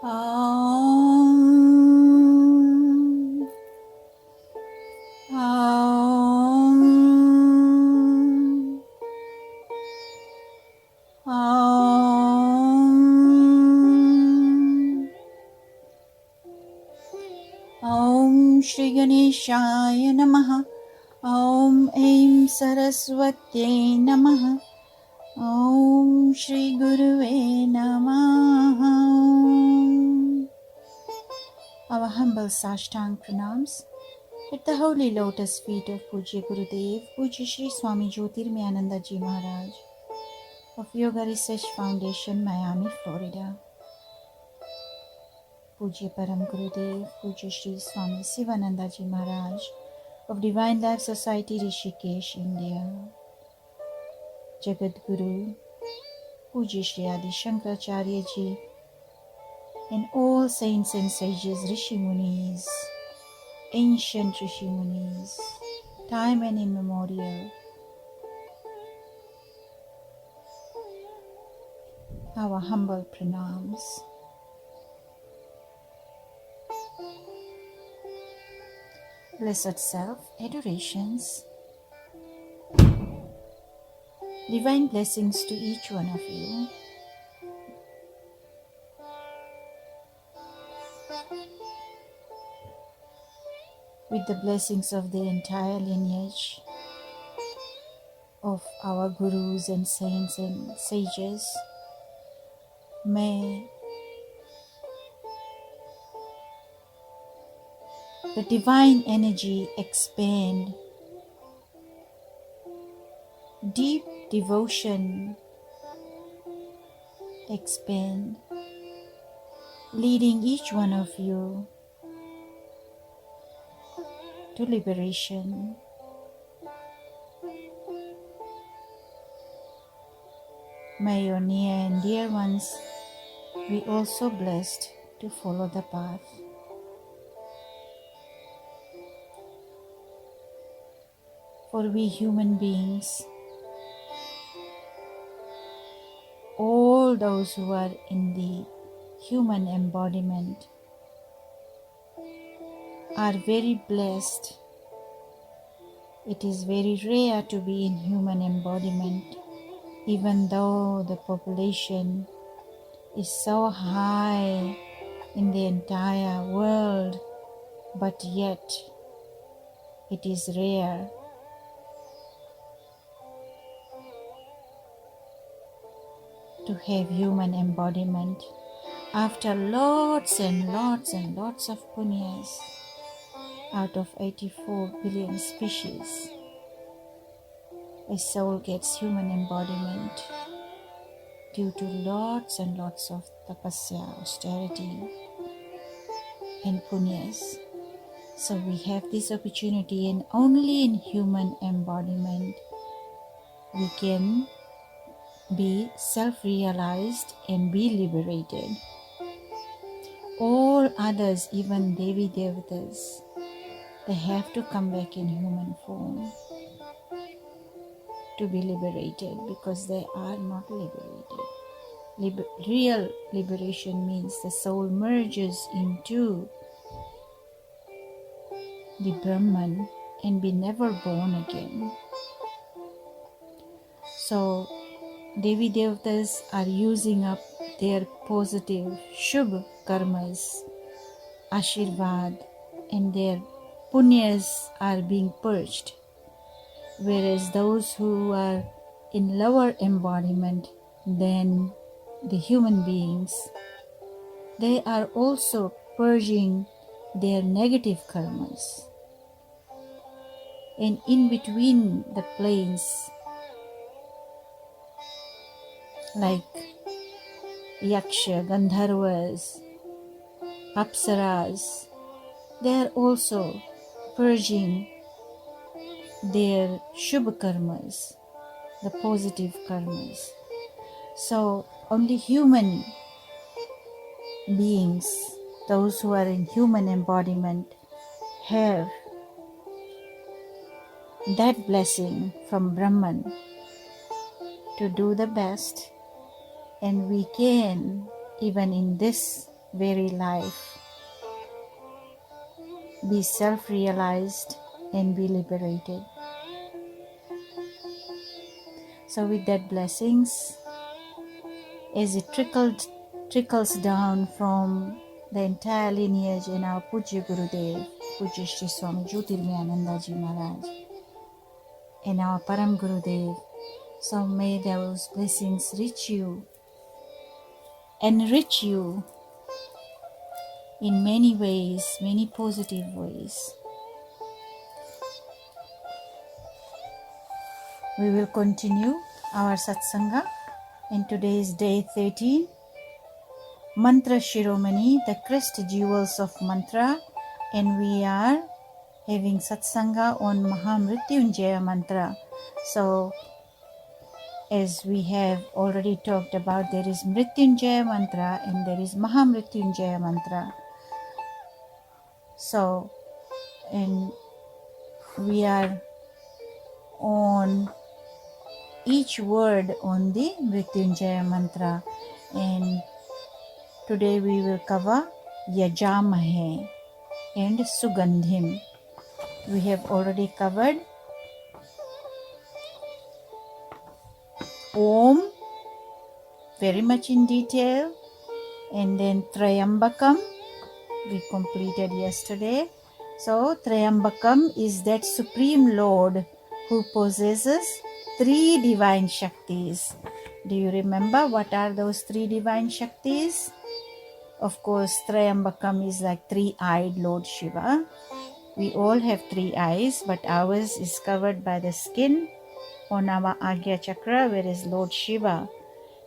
Om. Om. Om. Om Shri Ganeshaya Namaha. Om Aim Saraswati Namaha. Om Shri Guruve Namaha. Our humble Sashtang pranams at the holy lotus feet of Pujya Gurudev, Pujya Shri Swami Jyotirmayananda Ji Maharaj of Yoga Research Foundation, Miami, Florida. Pujya Param Gurudev, Pujya Shri Swami Sivananda Ji Maharaj of Divine Life Society, Rishikesh, India. Jagat Guru, Pujya Shri Adi Shankaracharya Ji, and all saints and sages, Rishi Munis, ancient Rishi Munis, time and immemorial. Our humble pranams. Blessed Self, adorations, divine blessings to each one of you. With the blessings of the entire lineage of our gurus and saints and sages, may the divine energy expand, deep devotion expand, leading each one of you to liberation. May your near and dear ones be also blessed to follow the path. For we human beings, all those who are in the human embodiment, are very blessed. It is very rare to be in human embodiment, even though the population is so high in the entire world, but yet it is rare. To have human embodiment after lots and lots and lots of punyas out of 84 billion species. A soul gets human embodiment due to lots and lots of tapasya, austerity and punyas. So we have this opportunity, and only in human embodiment we can be self-realized and be liberated. All others, even Devi Devatas, they have to come back in human form to be liberated, because they are not liberated. Real liberation means the soul merges into the Brahman and be never born again. So Devi Devatas are using up their positive Shubh karmas, Ashirvad, and their punyas are being purged. Whereas those who are in lower embodiment than the human beings, they are also purging their negative karmas. And in between the planes, like Yaksha, Gandharvas, Apsaras, they are also purging their Shubh karmas, the positive karmas. So only human beings, those who are in human embodiment, have that blessing from Brahman to do the best, and we can, even in this very life. Be self-realized and be liberated. So with that blessings, as it trickles down from the entire lineage in our Pujya Gurudev, Pujya Shri Swami Jyotirmayananda Ji Maharaj, and our Param Gurudev. So may those blessings reach you, enrich you in many ways, many positive ways. We will continue our satsanga, and today is day 13. Mantra Shiromani, the crest jewels of mantra, and we are having satsanga on Mrityunjaya mantra. So, as we have already talked about, there is Mrityunjaya mantra and there is Mrityunjaya mantra. So, and we are on each word on the Mrityunjaya mantra, and today we will cover Yajamahe and Sugandhim. We have already covered Om very much in detail, and then Trayambakam we completed yesterday. So Trayambakam is that Supreme Lord who possesses 3 divine Shaktis. Do you remember what are those 3 divine Shaktis? Of course, Trayambakam is like 3-eyed Lord Shiva. We all have 3 eyes, but ours is covered by the skin on our Agya Chakra, whereas Lord Shiva,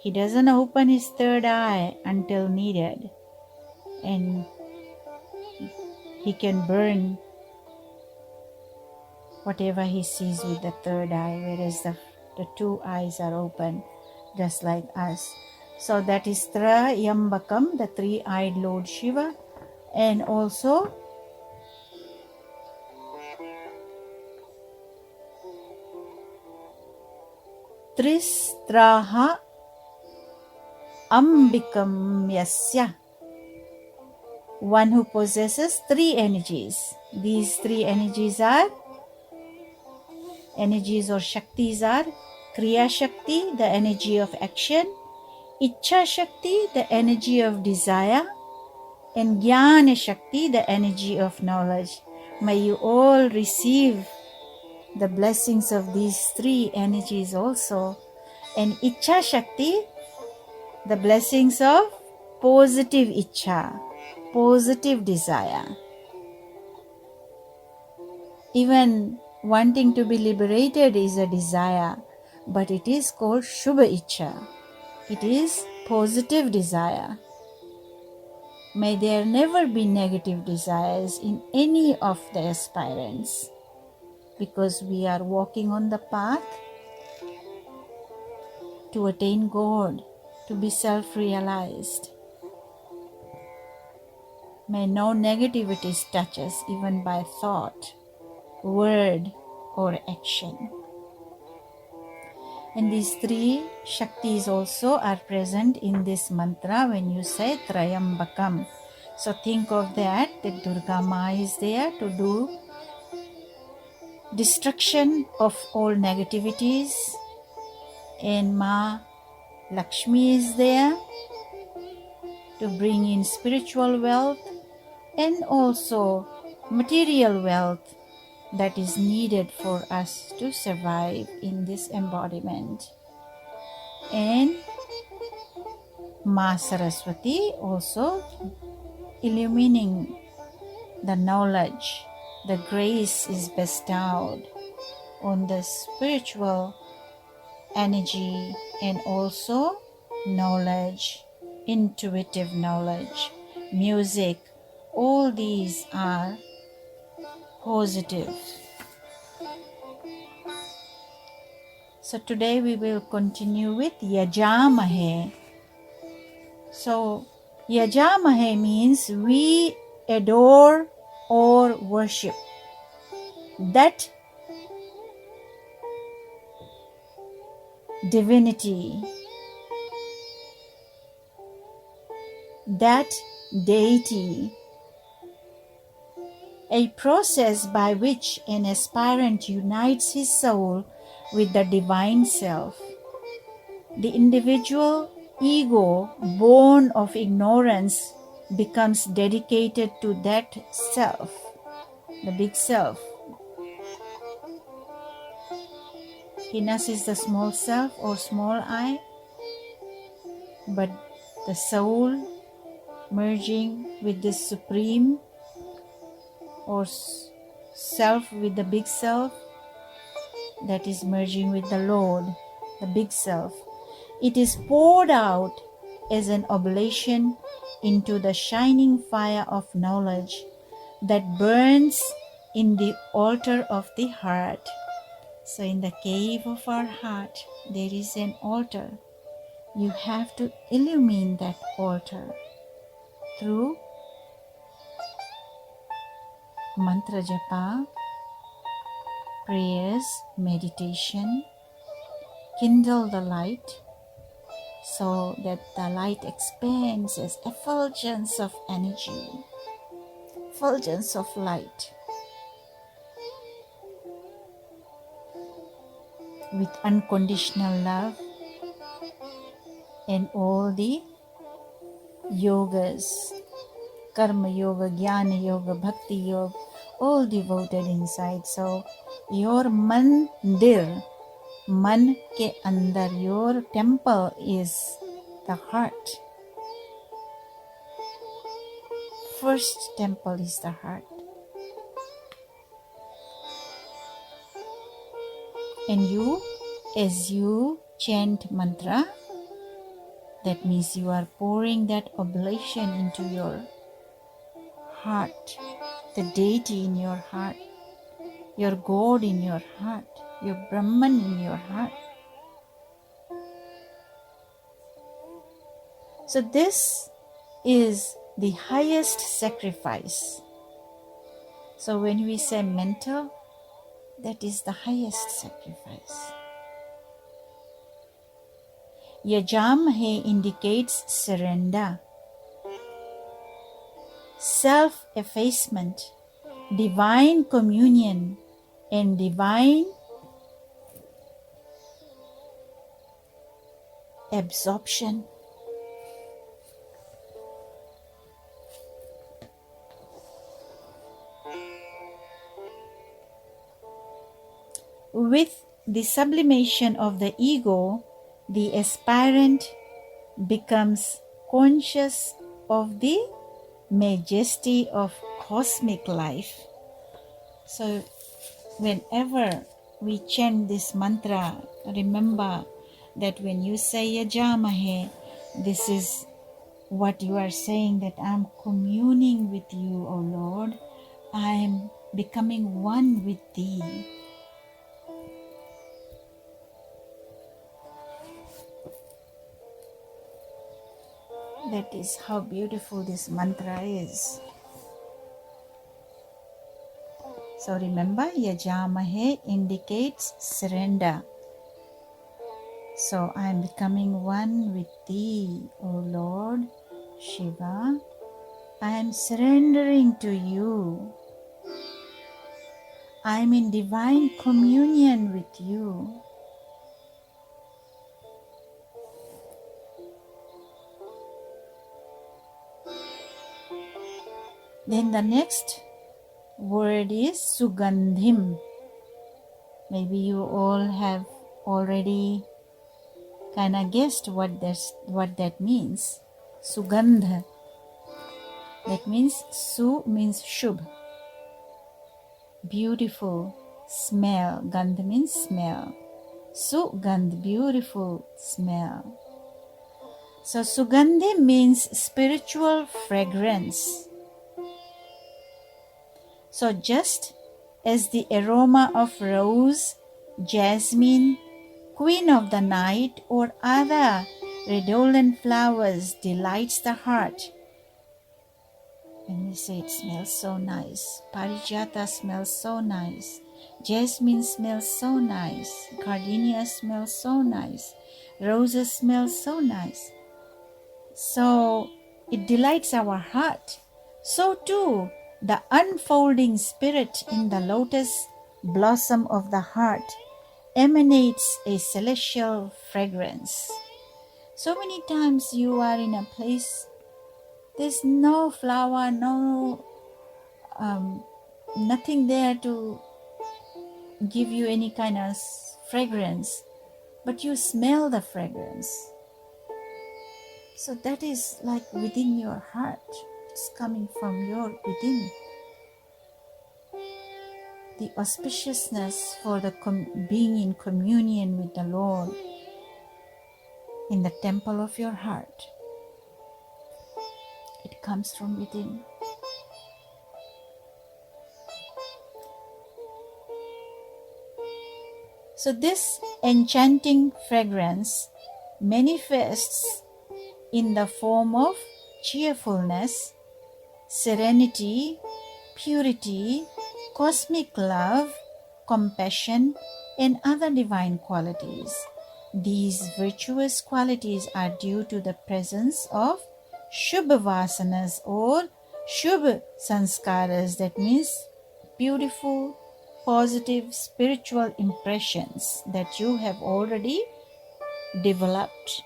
he doesn't open his 3rd eye until needed, and he can burn whatever he sees with the 3rd eye, whereas the 2 eyes are open, just like us. So that is Trayambakam, the 3-eyed Lord Shiva, and also Tristraha Ambikam Yasya, one who possesses 3 energies. These 3 energies or Shaktis are Kriya Shakti, the energy of action, Ichha Shakti, the energy of desire, and Jnana Shakti, the energy of knowledge. May you all receive the blessings of these 3 energies also. And Ichha Shakti, the blessings of positive Ichha, positive desire. Even wanting to be liberated is a desire, but it is called Shubha Ichha. It is positive desire. May there never be negative desires in any of the aspirants, because we are walking on the path to attain God, to be self-realized. May no negativities touch us, even by thought, word, or action. And these 3 Shaktis also are present in this mantra when you say Trayambakam. So think of that Durga Ma is there to do destruction of all negativities, and Ma Lakshmi is there to bring in spiritual wealth and also material wealth that is needed for us to survive in this embodiment. And Ma Saraswati also illumining the knowledge. The grace is bestowed on the spiritual energy and also knowledge, intuitive knowledge, music. All these are positive. So today we will continue with Yajamahe. So Yajamahe means we adore or worship that divinity, that deity, a process by which an aspirant unites his soul with the divine self. The individual ego, born of ignorance, becomes dedicated to that self, the big self. Hinas is the small self or small I, but the soul merging with the supreme or self with the big self, that is merging with the Lord, the big self. It is poured out as an oblation into the shining fire of knowledge that burns in the altar of the heart. So in the cave of our heart, there is an altar. You have to illumine that altar through mantra japa, prayers, meditation. Kindle the light so that the light expands as effulgence of energy, effulgence of light, with unconditional love and all the yogas, karma yoga, jnana yoga, bhakti yoga, all devoted inside. So your mandir, man ke andar, your temple is the heart. First temple is the heart. And you, as you chant mantra, that means you are pouring that oblation into your heart, the deity in your heart, your God in your heart, your Brahman in your heart. So this is the highest sacrifice. So when we say mental, that is the highest sacrifice. Yajamahe indicates surrender, self-effacement, divine communion, and divine absorption. With the sublimation of the ego, the aspirant becomes conscious of the majesty of cosmic life. So whenever we chant this mantra, remember that when you say Yajamahe, this is what you are saying, that I'm communing with you, O Lord. I'm becoming one with thee. That is how beautiful this mantra is. So remember, Yajamahe indicates surrender. So I am becoming one with thee, O Lord Shiva. I am surrendering to you. I am in divine communion with you. Then the next word is Sugandhim. Maybe you all have already kind of guessed what that means. Sugandha. That means Su means Shubh, beautiful smell. Gandh means smell. Sugandh, beautiful smell. So Sugandhi means spiritual fragrance. So just as the aroma of rose, jasmine, queen of the night, or other redolent flowers delights the heart, when we say it smells so nice, Parijata smells so nice, jasmine smells so nice, gardenia smells so nice, roses smell so nice. So it delights our heart. So too, the unfolding spirit in the lotus blossom of the heart emanates a celestial fragrance. So many times you are in a place, there's no flower, nothing there to give you any kind of fragrance, but you smell the fragrance. So that is like within your heart. It's coming from your within. The auspiciousness for the being in communion with the Lord in the temple of your heart. It comes from within. So this enchanting fragrance manifests in the form of cheerfulness, serenity, purity, cosmic love, compassion, and other divine qualities. These virtuous qualities are due to the presence of Shubha Vasanas or Shubha Sanskaras, that means beautiful, positive spiritual impressions that you have already developed.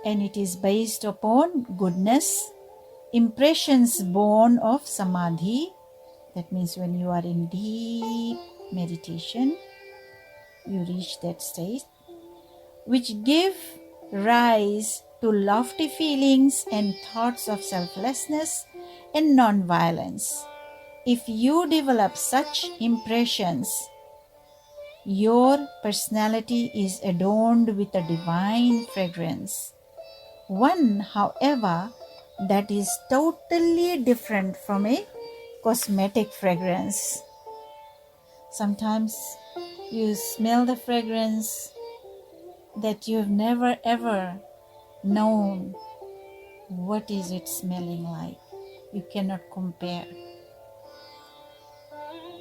And it is based upon goodness, impressions born of samadhi, that means when you are in deep meditation, you reach that state, which give rise to lofty feelings and thoughts of selflessness and non-violence. If you develop such impressions, your personality is adorned with a divine fragrance. One, however, that is totally different from a cosmetic fragrance. Sometimes you smell the fragrance that you've never ever known what is it smelling like. You cannot compare.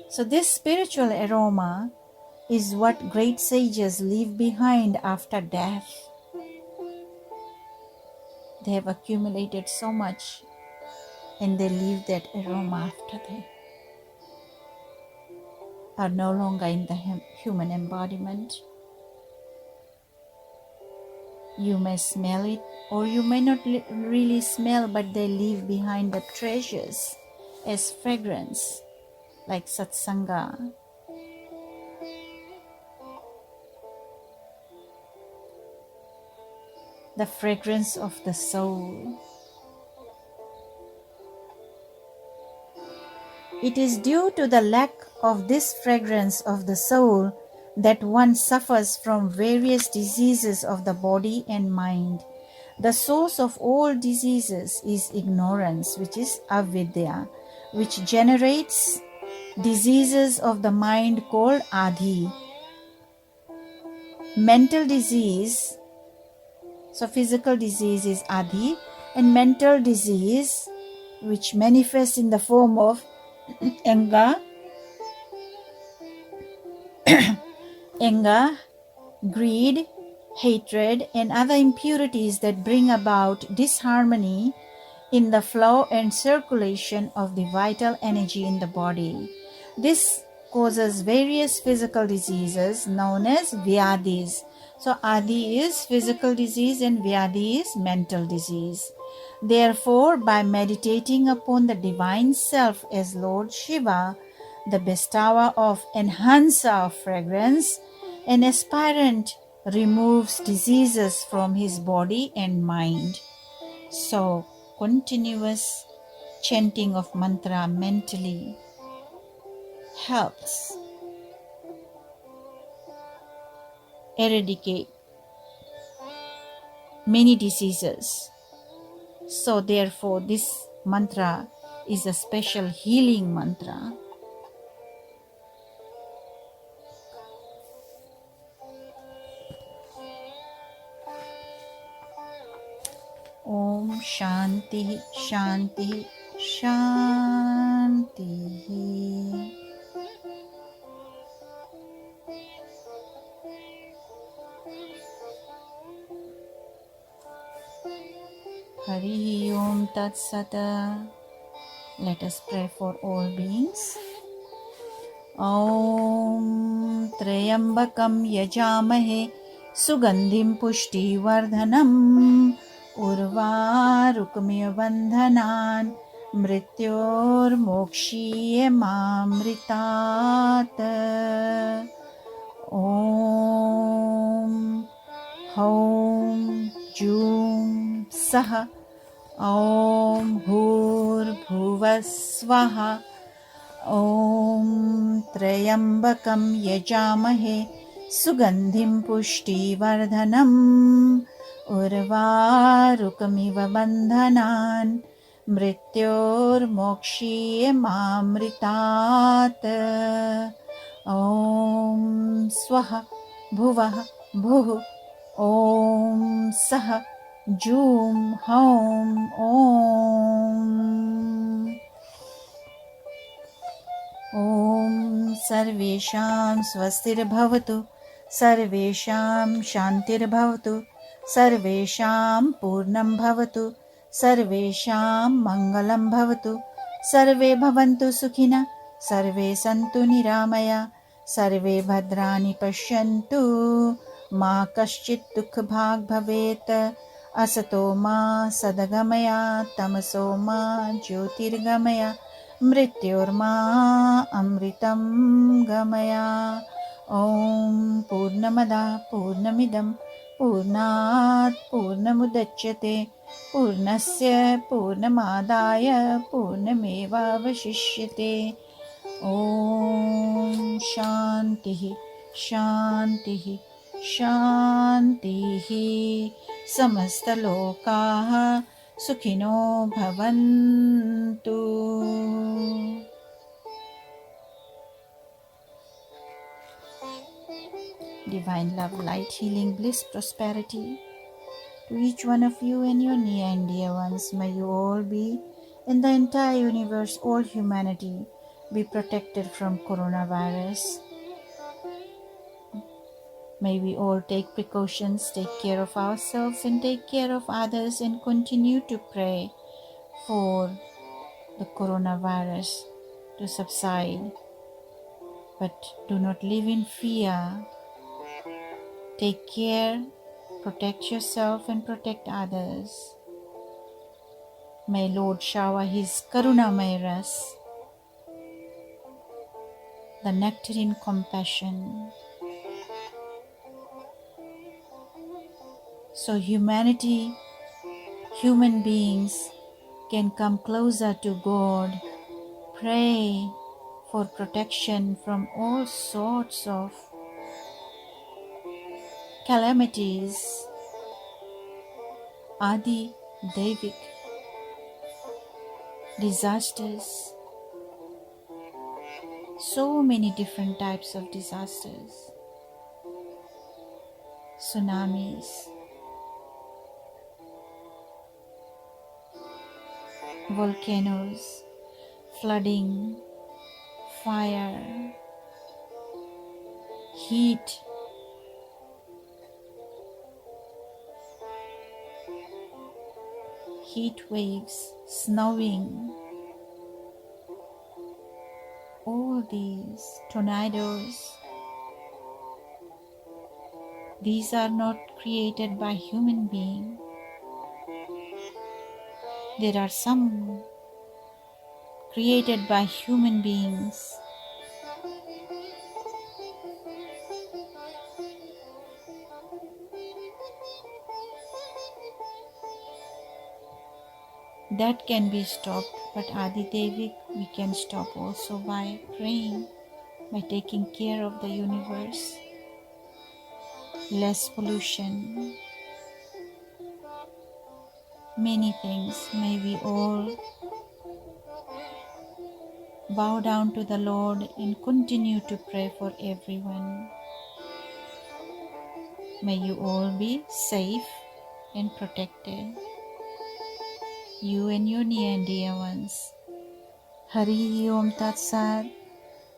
So this spiritual aroma is what great sages leave behind after death. They have accumulated so much and they leave that aroma after they are no longer in the human embodiment. You may smell it or you may not really smell, but they leave behind the treasures as fragrance, like satsanga. The fragrance of the soul. It is due to the lack of this fragrance of the soul that one suffers from various diseases of the body and mind. The source of all diseases is ignorance, which is avidya, which generates diseases of the mind called adi. Mental disease, so physical disease is adi, and mental disease, which manifests in the form of anger, greed, hatred, and other impurities that bring about disharmony in the flow and circulation of the vital energy in the body. This causes various physical diseases known as vyadis. So adi is physical disease and vyadi is mental disease. Therefore, by meditating upon the divine self as Lord Shiva, the bestower of enhancer of fragrance, an aspirant removes diseases from his body and mind. So, continuous chanting of mantra mentally helps eradicate many diseases. So, therefore, this mantra is a special healing mantra. Om Shanti Shanti Shanti. Hari Om Tat Sat. Let us pray for all beings. Om Trayambakam Yajamahe Sugandhim Pushtivardhanam Urvarukmiya Bandhanan Mrityor Mokshiye Mamritat. Om Haum Jum Saha Om Bhur Bhuvasvaha Om Trayambakam Yajamahe Sugandhim Pushtivardhanam Urvarukamiva Bandhanan Mrityor Mokshiye Mamritat. Om Swaha Bhuvaha Bhuhu Om Saha Jum Haum Om. Om Sarvesham Swastir Bhavatu Sarvesham Shantir Bhavatu Sarvesham Purnam Bhavatu Sarvesham Mangalam Bhavatu Sarve Bhavantu Sukhina Sarve Santu Niramaya Sarve Bhadrani Pashyantu Ma Kaschit Dukh Bhag Bhavet Asato Ma Sadagamaya Tamaso Ma Jyotirgamaya Mrityorma Amritam Gamaya. Om Purnamada Purnamidam Purnat Purnamudachyate Purnasya Purnamadaya Purnameva Vashishyate. Om Shantihi Shantihi Shantihi Samasta Lokaha Sukhino Bhavantu. Divine love, light, healing, bliss, prosperity to each one of you and your near and dear ones. May you all be in the entire universe, all humanity be protected from coronavirus. May we all take precautions, take care of ourselves and take care of others, and continue to pray for the coronavirus to subside. But do not live in fear. Take care, protect yourself and protect others. May Lord shower His Karunamay Ras, the nectarine compassion, so humanity, human beings can come closer to God. Pray for protection from all sorts of calamities, Adi Devik, disasters, so many different types of disasters, tsunamis, volcanoes, flooding, fire, heat, heat waves, snowing, all these tornadoes, these are not created by human being. There are some created by human beings. That can be stopped, but Adi Devik we can stop also by praying, by taking care of the universe. Less pollution, many things. May we all bow down to the Lord and continue to pray for everyone. May you all be safe and protected, you and your near and dear ones. Hari Om Tat Sat.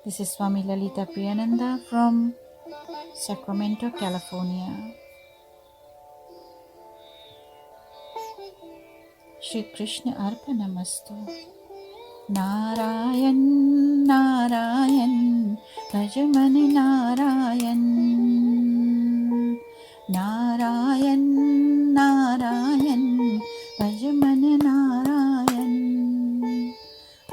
This is Swami Lalita Priyananda from Sacramento, California. Shri Krishna Arpanamastu. Narayan, Narayan, Bhajamani Narayan. Narayan, Narayan, Bhajamani Narayan.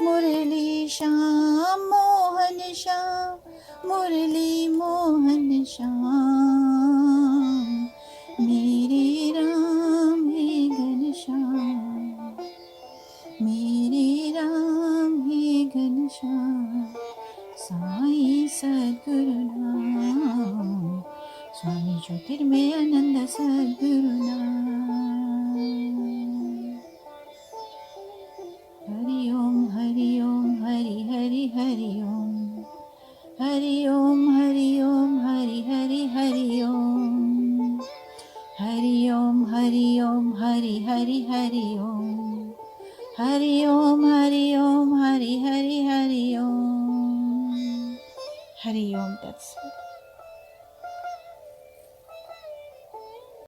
Murali Shyam, Mohan Shyam, Murali Mohan Shyam. Mere Ram He Ghanshyam, Mere Ram He Ghanshyam. Sai Sadguru Naam, Swami Jyotirmayananda Sadguru Naam. Hari Om, Hari Om, Hari Hari Hari Om. Hari Om, Hari Om, Hari Hari Hari Om. Hari Om, Hari Om, Hari Hari Hari Om. Hari Om, Hari Om, Hari Hari Hari Om. Hari Om, that's it.